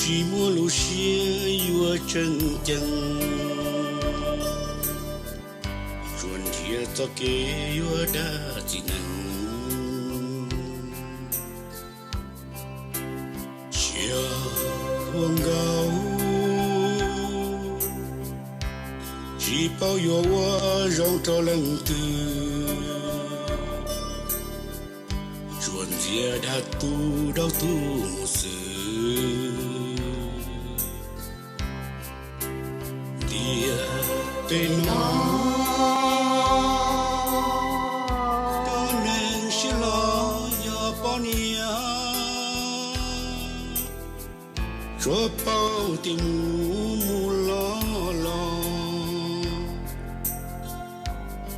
chỉ mua lúa xia vừa chân chân chuẩn thiệt cho kế vừa đã chỉ nâng chia luồng gạo chỉ bao nhiêu hoa rong cho lần từ chuẩn thiệt đã tu đau tu một sự tên nó cho nên sẽ lo cho bao nhiêu cho bao tình mù lo lo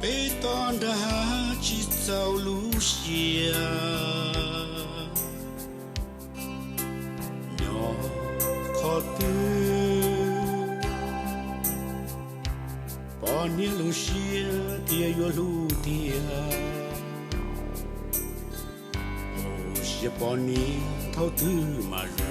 bê toàn đã chỉ giàu lũ xia nhỏ khó tư bao nhiêu lúa xia tia yo lúa tia, xia bao nhiêu thâu thứ mà rong.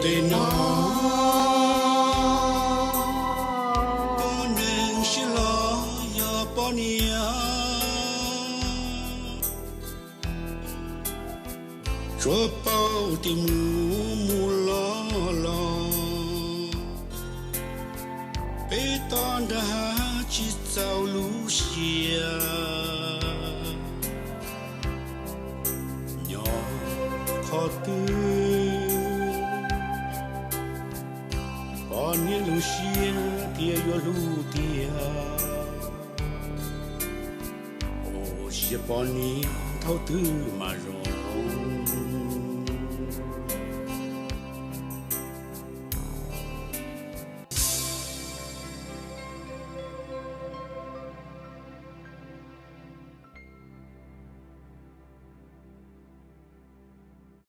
Tên nó cho nên sẽ lo cho bao nhiêu cho bao tình mù lo lo bê toàn đã chỉ giàu lũ xia nhỏ khó tư bao nhiêu lúa xia tia yo lúa tia, xia bao nhiêu thâu thứ mà rong.